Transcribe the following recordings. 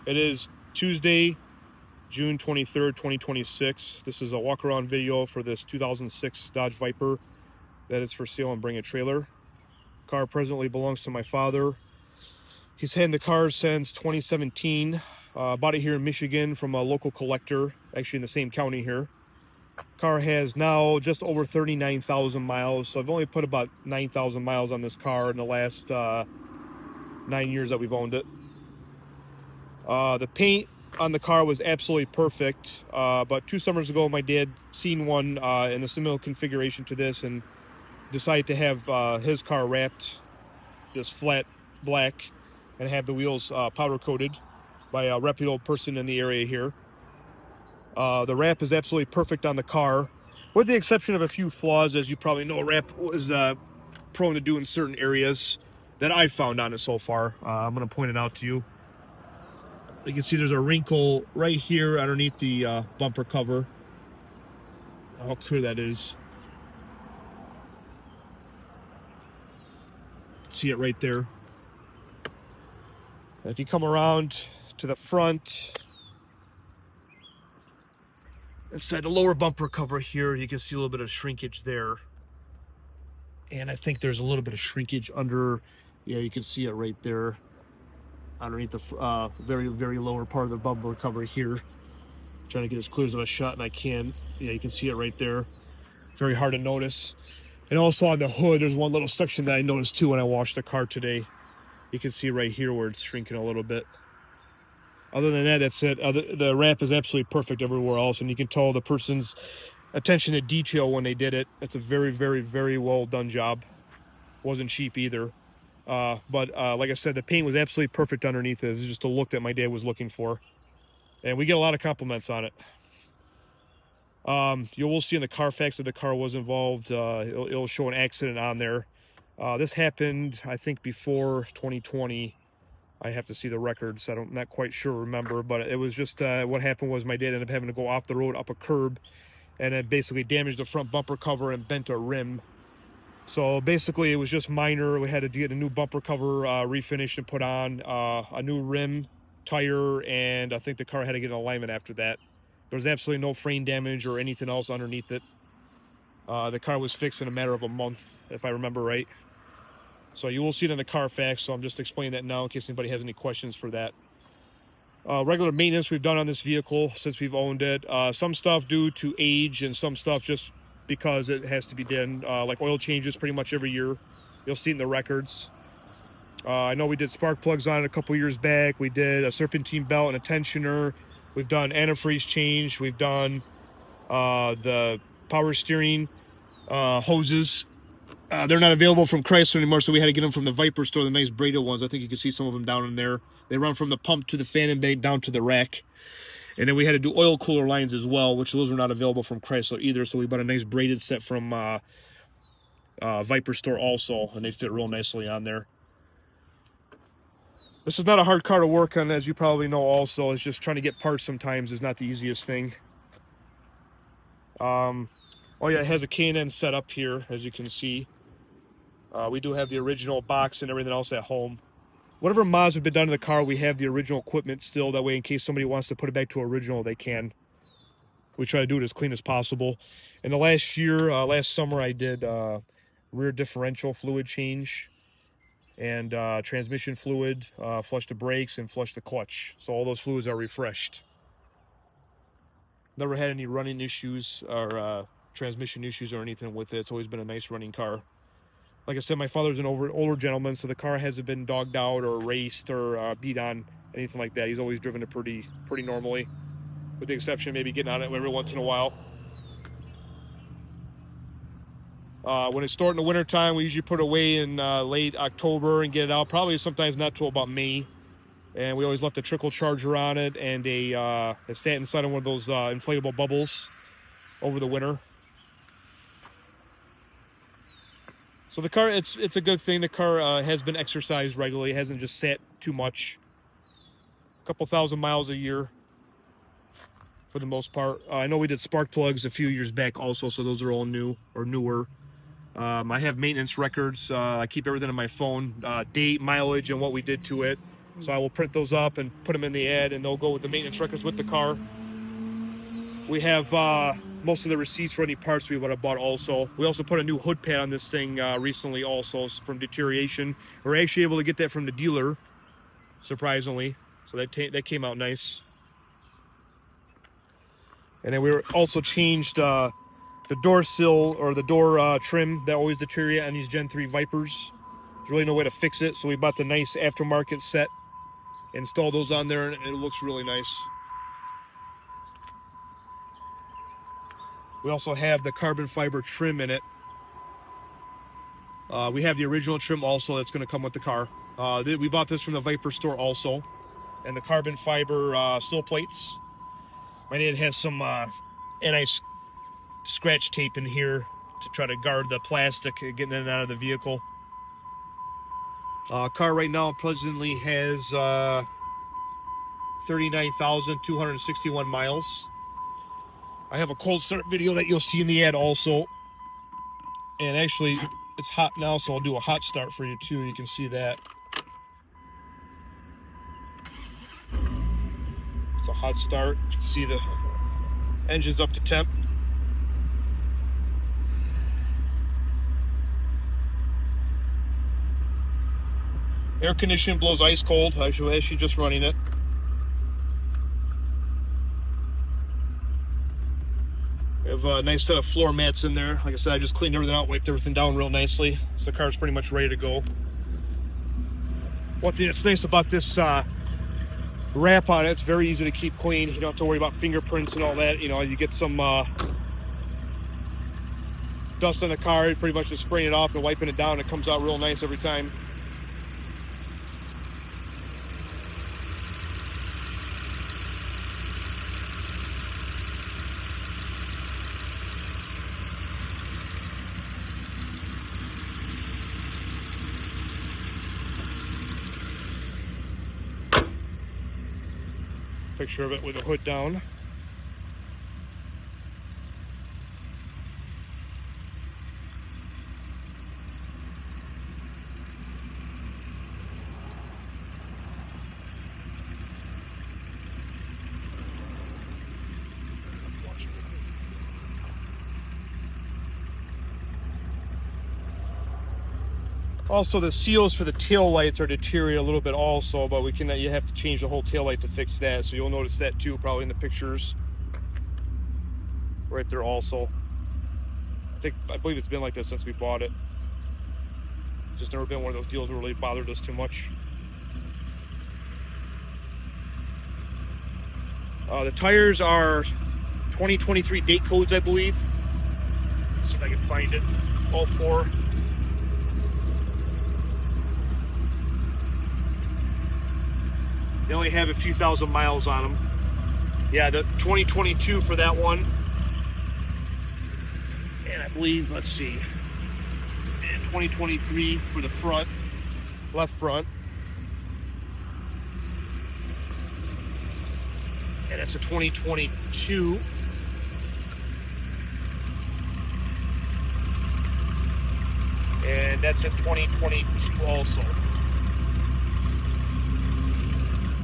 It is Tuesday, June 23rd, 2026. This is a walk-around video for this 2006 Dodge Viper that is for sale and Bring a Trailer. The car presently belongs to my father. He's had the car since 2017. Bought it here in Michigan from a local collector, actually in the same county here. Car has now just over 39,000 miles, so I've only put about 9,000 miles on this car in the last 9 years that we've owned it. The paint on the car was absolutely perfect, but 2 summers ago my dad seen one in a similar configuration to this and decided to have his car wrapped this flat black and have the wheels powder coated by a reputable person in the area here. The wrap is absolutely perfect on the car, with the exception of a few flaws. As you probably know, wrap was prone to do in certain areas that I've found on it so far. I'm going to point it out to you. You can see there's a wrinkle right here underneath the bumper cover. How clear that is. See it right there. If you come around to the front, inside the lower bumper cover here, you can see a little bit of shrinkage there. And I think there's a little bit of shrinkage under, yeah, you can see it right there underneath the very, very lower part of the bumper cover here. Trying to get as clear as a shot and I can. Yeah, you can see it right there. Very hard to notice. And also on the hood, there's one little section that I noticed too when I washed the car today. You can see right here where it's shrinking a little bit. Other than that, that's it. The wrap is absolutely perfect everywhere else, and you can tell the person's attention to detail when they did it. It's a very, very, very well done job. Wasn't cheap either. But like I said, the paint was absolutely perfect underneath it. It was just a look that my dad was looking for. And we get a lot of compliments on it. You will see in the Carfax that the car was involved. It'll show an accident on there. This happened, I think, before 2020. I have to see the records. I'm not quite sure, remember, but it was just what happened was my dad ended up having to go off the road up a curb, and it basically damaged the front bumper cover and bent a rim. So basically it was just minor. We had to get a new bumper cover refinished and put on, a new rim, tire, and I think the car had to get an alignment after that. There was absolutely no frame damage or anything else underneath it. The car was fixed in a matter of a month, if I remember right. So you will see it in the Carfax, so I'm just explaining that now in case anybody has any questions for that. Regular maintenance we've done on this vehicle since we've owned it. Some stuff due to age and some stuff just because it has to be done, like oil changes pretty much every year. You'll see it in the records. I know we did spark plugs on it a couple years back. We did a serpentine belt and a tensioner. We've done antifreeze change. We've done the power steering hoses. They're not available from Chrysler anymore, so we had to get them from the Viper store, the nice braided ones. I think you can see some of them down in there. They run from the pump to the fan and bay down to the rack. And then we had to do oil cooler lines as well, which those were not available from Chrysler either. So we bought a nice braided set from Viper store also, and they fit real nicely on there. This is not a hard car to work on, as you probably know also. It's just trying to get parts sometimes is not the easiest thing. Oh yeah, it has a K&N set up here, as you can see. We do have the original box and everything else at home. Whatever mods have been done to the car, we have the original equipment still. That way, in case somebody wants to put it back to original, they can. We try to do it as clean as possible. In the last year, last summer, I did rear differential fluid change and transmission fluid, flushed the brakes, and flushed the clutch. So all those fluids are refreshed. Never had any running issues or transmission issues or anything with it. It's always been a nice running car. Like I said, my father's an older gentleman, so the car hasn't been dogged out or raced or beat on, anything like that. He's always driven it pretty normally, with the exception of maybe getting on it every once in a while. When it's starting the winter time, we usually put it away in late October and get it out. Probably sometimes not till about May. And we always left a trickle charger on it and it sat inside of one of those inflatable bubbles over the winter. So the car, it's a good thing. The car has been exercised regularly. It hasn't just sat too much. A couple thousand miles a year for the most part. I know we did spark plugs a few years back also, so those are all new or newer. I have maintenance records. I keep everything on my phone, date, mileage, and what we did to it. So I will print those up and put them in the ad, and they'll go with the maintenance records with the car. We have most of the receipts for any parts we would have bought also. We also put a new hood pad on this thing recently also from deterioration. We're actually able to get that from the dealer, surprisingly. So that came out nice. And then we also changed the door sill or the door trim that always deteriorate on these Gen 3 Vipers. There's really no way to fix it, so we bought the nice aftermarket set, installed those on there, and it looks really nice. We also have the carbon fiber trim in it. We have the original trim also that's going to come with the car. We bought this from the Viper store also. And the carbon fiber sill plates. My dad has some anti-scratch tape in here to try to guard the plastic getting in and out of the vehicle. Car right now presently has 39,261 miles. I have a cold start video that you'll see in the ad also. And actually, it's hot now, so I'll do a hot start for you too. You can see that. It's a hot start. You can see the engine's up to temp. Air conditioning blows ice cold. Actually just running it. We have a nice set of floor mats in there. Like I said, I just cleaned everything out, wiped everything down real nicely. So the car's pretty much ready to go. One thing that's nice about this wrap on it, it's very easy to keep clean. You don't have to worry about fingerprints and all that. You know, you get some dust on the car, you pretty much just spraying it off and wiping it down. It comes out real nice every time. Picture of it with the hood down. Also, the seals for the tail lights are deteriorating a little bit also, but you have to change the whole tail light to fix that. So you'll notice that too, probably in the pictures. Right there also. I believe it's been like this since we bought it. It's just never been one of those deals that really bothered us too much. The tires are 2023 date codes, I believe. Let's see if I can find it. All four. They only have a few thousand miles on them. Yeah, the 2022 for that one. And I believe, let's see, and 2023 for the front, left front. And that's a 2022. And that's a 2022 also.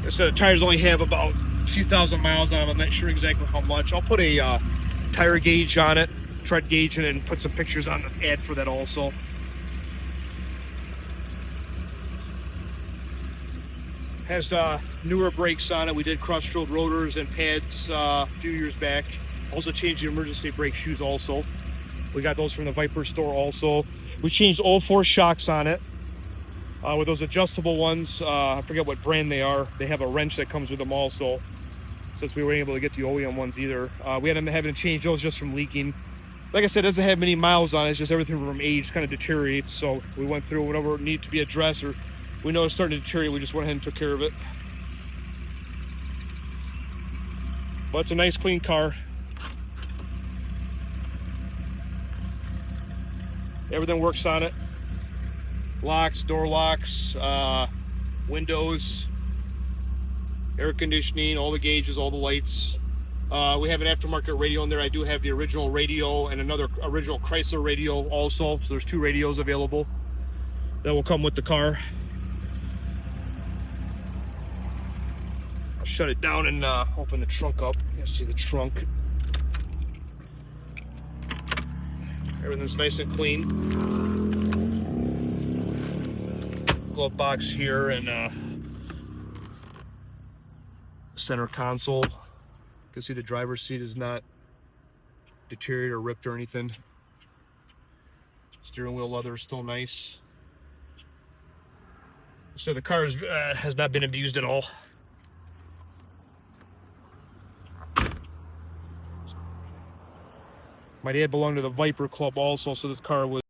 So the tires only have about a few thousand miles on them. I'm not sure exactly how much. I'll put a tire gauge on it, tread gauge, and put some pictures on the ad for that also. Has newer brakes on it. We did cross-stroke rotors and pads a few years back. Also changed the emergency brake shoes also. We got those from the Viper store also. We changed all four shocks on it. With those adjustable ones, I forget what brand they are. They have a wrench that comes with them also, since we weren't able to get the OEM ones either. We had them having to change those just from leaking. Like I said, it doesn't have many miles on it. It's just everything from age kind of deteriorates. So we went through whatever needed to be addressed, or we know it's starting to deteriorate. We just went ahead and took care of it. But it's a nice, clean car. Everything works on it. Locks, door locks, windows, air conditioning, all the gauges, all the lights. We have an aftermarket radio in there. I do have the original radio and another original Chrysler radio also. So there's two radios available that will come with the car. shut it down and open the trunk up. You see the trunk. Everything's nice and clean. Glove box here and center console. You can see the driver's seat is not deteriorated or ripped or anything. Steering wheel leather is still nice. So the car has not been abused at all. My dad belonged to the Viper Club also, so this car was